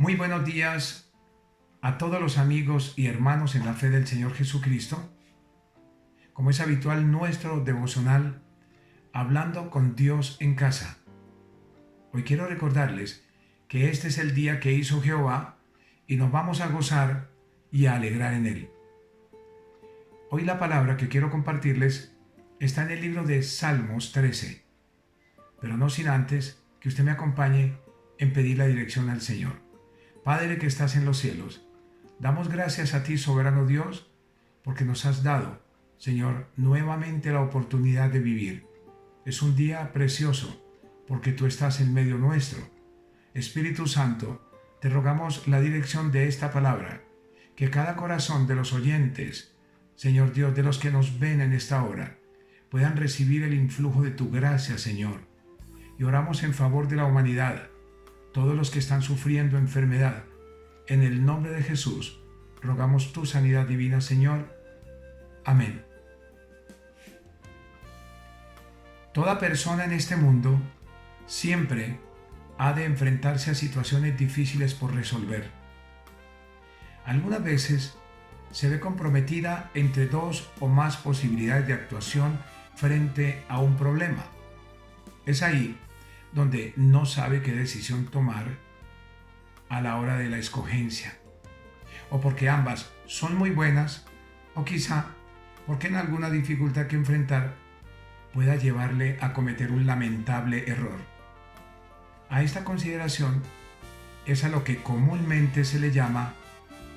Muy buenos días a todos los amigos y hermanos en la fe del Señor Jesucristo. Como es habitual, nuestro devocional Hablando con Dios en casa. Hoy quiero recordarles que este es el día que hizo Jehová y nos vamos a gozar y a alegrar en él. Hoy la palabra que quiero compartirles está en el libro de Salmos 13, pero no sin antes que usted me acompañe en pedir la dirección al Señor. Padre que estás en los cielos, damos gracias a ti, soberano Dios, porque nos has dado, Señor, nuevamente la oportunidad de vivir. Es un día precioso, porque tú estás en medio nuestro. Espíritu Santo, te rogamos la dirección de esta palabra, que cada corazón de los oyentes, Señor Dios, de los que nos ven en esta hora, puedan recibir el influjo de tu gracia, Señor. Y oramos en favor de la humanidad, todos los que están sufriendo enfermedad. En el nombre de Jesús, rogamos tu sanidad divina, Señor. Amén. Toda persona en este mundo siempre ha de enfrentarse a situaciones difíciles por resolver. Algunas veces se ve comprometida entre dos o más posibilidades de actuación frente a un problema. Es ahí donde no sabe qué decisión tomar a la hora de la escogencia, o porque ambas son muy buenas, o quizá porque en alguna dificultad que enfrentar pueda llevarle a cometer un lamentable error. A esta consideración es a lo que comúnmente se le llama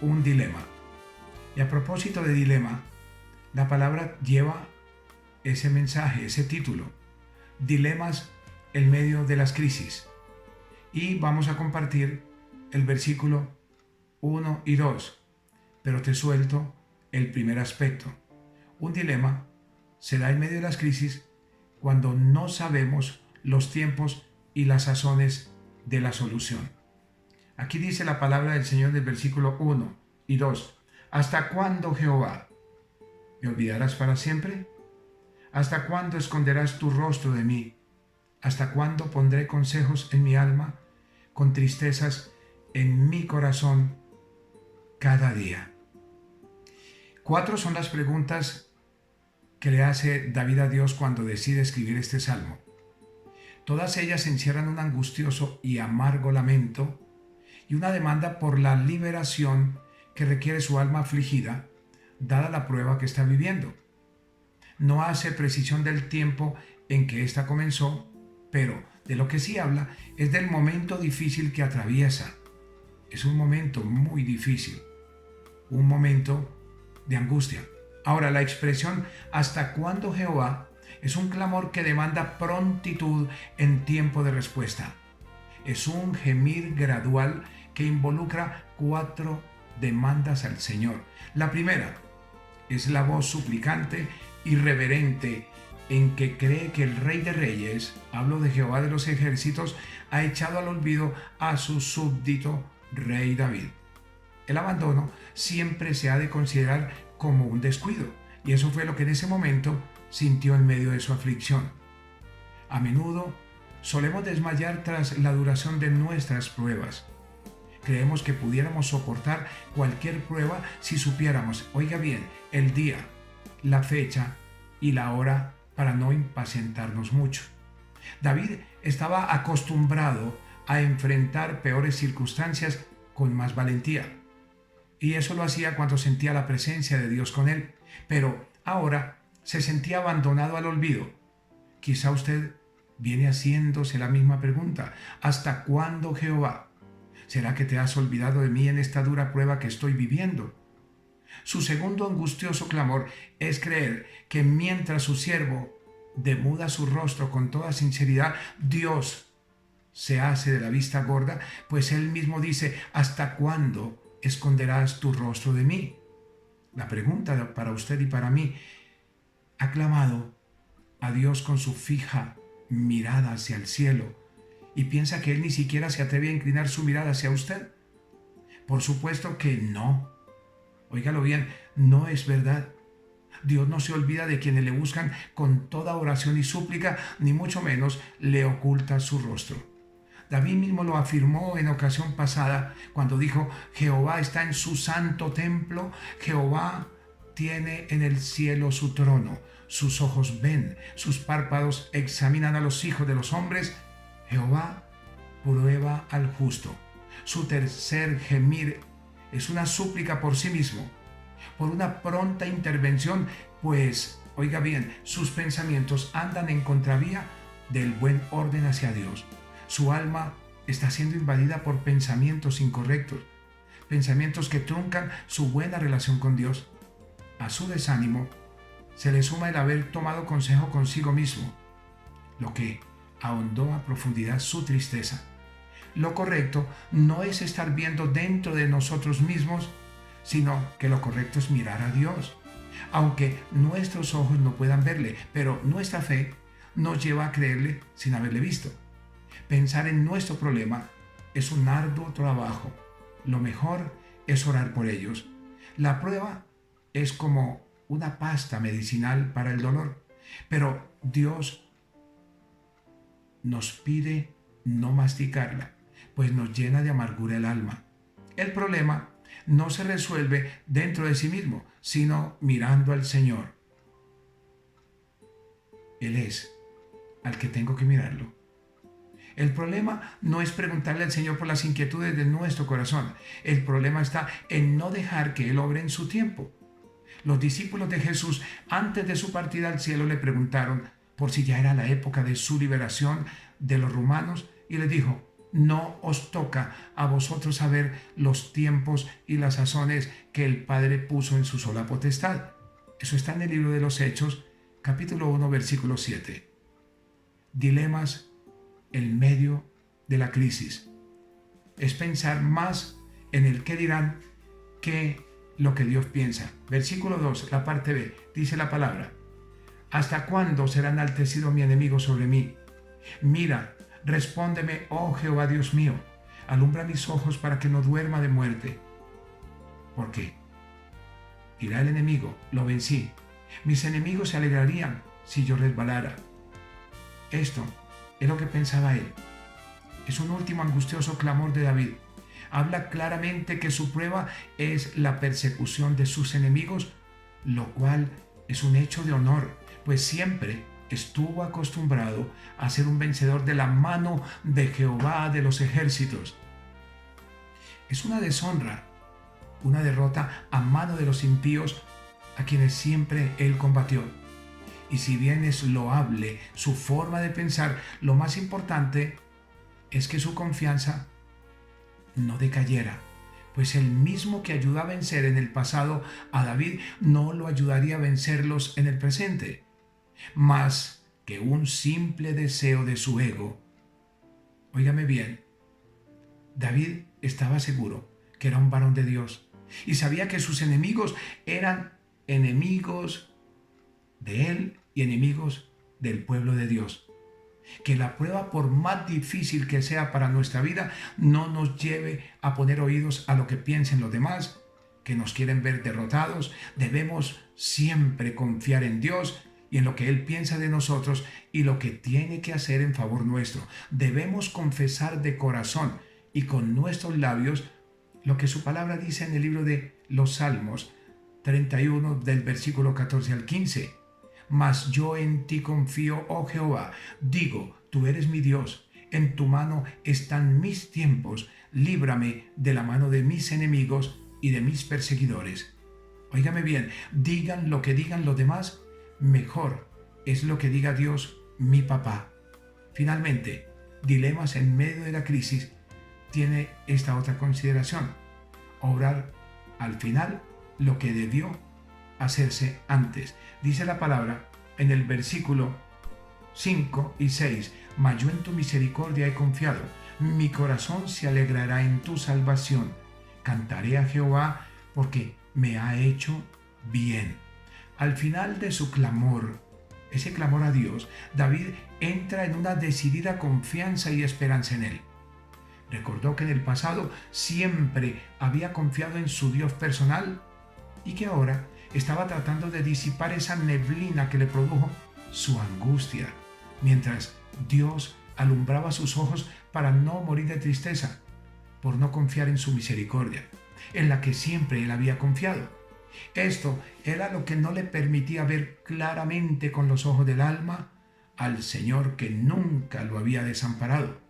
un dilema. Y a propósito de dilema, la palabra lleva ese mensaje, ese título: dilemas en medio de las crisis. Y vamos a compartir el versículo 1 y 2, pero te suelto el primer aspecto. Un dilema se da en medio de las crisis cuando no sabemos los tiempos y las sazones de la solución. Aquí dice la palabra del Señor del versículo 1 y 2. ¿Hasta cuándo, Jehová? ¿Me olvidarás para siempre? ¿Hasta cuándo esconderás tu rostro de mí? ¿Hasta cuándo pondré consejos en mi alma, con tristezas en mi corazón cada día? 4 son las preguntas que le hace David a Dios cuando decide escribir este salmo. Todas ellas encierran un angustioso y amargo lamento y una demanda por la liberación que requiere su alma afligida, dada la prueba que está viviendo. No hace precisión del tiempo en que ésta comenzó, pero de lo que sí habla es del momento difícil que atraviesa. Es un momento muy difícil, un momento de angustia. Ahora, la expresión ¿hasta cuándo, Jehová? Es un clamor que demanda prontitud en tiempo de respuesta. Es un gemir gradual que involucra 4 demandas al Señor. La primera es la voz suplicante y reverente en que cree que el Rey de Reyes, hablo de Jehová de los ejércitos, ha echado al olvido a su súbdito Rey David. El abandono siempre se ha de considerar como un descuido, y eso fue lo que en ese momento sintió en medio de su aflicción. A menudo solemos desmayar tras la duración de nuestras pruebas. Creemos que pudiéramos soportar cualquier prueba si supiéramos, oiga bien, el día, la fecha y la hora, para no impacientarnos mucho. David estaba acostumbrado a enfrentar peores circunstancias con más valentía, y eso lo hacía cuando sentía la presencia de Dios con él, pero ahora se sentía abandonado al olvido. Quizá usted viene haciéndose la misma pregunta: ¿hasta cuándo, Jehová? ¿Será que te has olvidado de mí en esta dura prueba que estoy viviendo? Su segundo angustioso clamor es creer que mientras su siervo demuda su rostro con toda sinceridad, Dios se hace de la vista gorda, pues él mismo dice: ¿hasta cuándo esconderás tu rostro de mí? La pregunta para usted y para mí: ¿ha clamado a Dios con su fija mirada hacia el cielo y piensa que Él ni siquiera se atreve a inclinar su mirada hacia usted? Por supuesto que no. Óigalo bien, no es verdad. Dios no se olvida de quienes le buscan con toda oración y súplica, ni mucho menos le oculta su rostro. David mismo lo afirmó en ocasión pasada cuando dijo: Jehová está en su santo templo, Jehová tiene en el cielo su trono, sus ojos ven, sus párpados examinan a los hijos de los hombres. Jehová prueba al justo. Su tercer gemir es una súplica por sí mismo, por una pronta intervención, pues, oiga bien, sus pensamientos andan en contravía del buen orden hacia Dios. Su alma está siendo invadida por pensamientos incorrectos, pensamientos que truncan su buena relación con Dios. A su desánimo se le suma el haber tomado consejo consigo mismo, lo que ahondó a profundidad su tristeza. Lo correcto no es estar viendo dentro de nosotros mismos, sino que lo correcto es mirar a Dios. Aunque nuestros ojos no puedan verle, pero nuestra fe nos lleva a creerle sin haberle visto. Pensar en nuestro problema es un arduo trabajo. Lo mejor es orar por ellos. La prueba es como una pasta medicinal para el dolor, pero Dios nos pide no masticarla, pues nos llena de amargura el alma. El problema no se resuelve dentro de sí mismo, sino mirando al Señor. Él es al que tengo que mirarlo. El problema no es preguntarle al Señor por las inquietudes de nuestro corazón. El problema está en no dejar que Él obre en su tiempo. Los discípulos de Jesús, antes de su partida al cielo, le preguntaron por si ya era la época de su liberación de los romanos, y le dijo: no os toca a vosotros saber los tiempos y las sazones que el Padre puso en su sola potestad. Eso está en el libro de los Hechos, capítulo 1, versículo 7. Dilemas en medio de la crisis. Es pensar más en el qué dirán que lo que Dios piensa. Versículo 2, la parte B, dice la palabra: ¿hasta cuándo será enaltecido mi enemigo sobre mí? Mira, respóndeme, oh Jehová Dios mío, alumbra mis ojos para que no duerma de muerte. ¿Por qué? Dirá el enemigo: lo vencí. Mis enemigos se alegrarían si yo resbalara. Esto es lo que pensaba él. Es un último angustioso clamor de David. Habla claramente que su prueba es la persecución de sus enemigos, lo cual es un hecho de honor, pues siempre estuvo acostumbrado a ser un vencedor de la mano de Jehová de los ejércitos. Es una deshonra, una derrota a mano de los impíos, a quienes siempre él combatió. Y si bien es loable su forma de pensar, lo más importante es que su confianza no decayera, pues el mismo que ayudó a vencer en el pasado a David no lo ayudaría a vencerlos en el presente. Más que un simple deseo de su ego. Óigame bien, David estaba seguro que era un varón de Dios y sabía que sus enemigos eran enemigos de él y enemigos del pueblo de Dios. Que la prueba, por más difícil que sea para nuestra vida, no nos lleve a poner oídos a lo que piensen los demás, que nos quieren ver derrotados. Debemos siempre confiar en Dios y en lo que Él piensa de nosotros y lo que tiene que hacer en favor nuestro. Debemos confesar de corazón y con nuestros labios lo que su palabra dice en el libro de los Salmos 31, del versículo 14 al 15. Mas yo en ti confío, oh Jehová. Digo, tú eres mi Dios. En tu mano están mis tiempos. Líbrame de la mano de mis enemigos y de mis perseguidores. Óigame bien, digan lo que digan los demás, mejor es lo que diga Dios, mi papá. Finalmente, dilemas en medio de la crisis tiene esta otra consideración: obrar al final lo que debió hacerse antes. Dice la palabra en el versículo 5 y 6: mas yo en tu misericordia he confiado, mi corazón se alegrará en tu salvación. Cantaré a Jehová porque me ha hecho bien. Al final de su clamor, ese clamor a Dios, David entra en una decidida confianza y esperanza en Él. Recordó que en el pasado siempre había confiado en su Dios personal y que ahora estaba tratando de disipar esa neblina que le produjo su angustia, mientras Dios alumbraba sus ojos para no morir de tristeza, por no confiar en su misericordia, en la que siempre él había confiado. Esto era lo que no le permitía ver claramente con los ojos del alma al Señor que nunca lo había desamparado.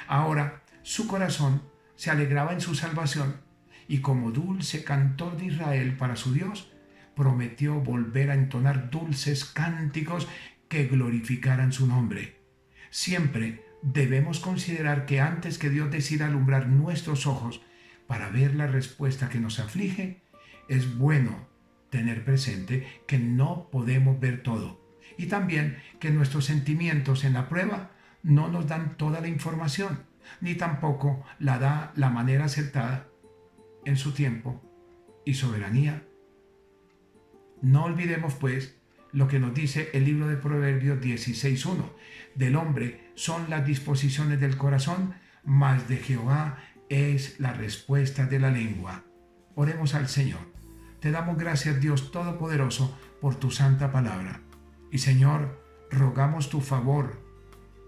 Ahora su corazón se alegraba en su salvación y como dulce cantor de Israel para su Dios, prometió volver a entonar dulces cánticos que glorificaran su nombre. Siempre debemos considerar que antes que Dios decida alumbrar nuestros ojos para ver la respuesta que nos aflige, es bueno tener presente que no podemos ver todo y también que nuestros sentimientos en la prueba no nos dan toda la información, ni tampoco la da la manera acertada en su tiempo y soberanía. No olvidemos, pues, lo que nos dice el libro de Proverbios 16:1. Del hombre son las disposiciones del corazón, mas de Jehová es la respuesta de la lengua. Oremos al Señor. Te damos gracias, Dios Todopoderoso, por tu santa palabra. Y Señor, rogamos tu favor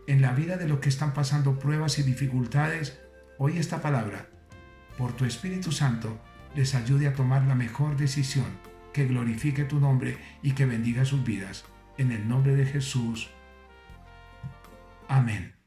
en la vida de los que están pasando pruebas y dificultades. Hoy esta palabra, por tu Espíritu Santo, les ayude a tomar la mejor decisión, que glorifique tu nombre y que bendiga sus vidas. En el nombre de Jesús. Amén.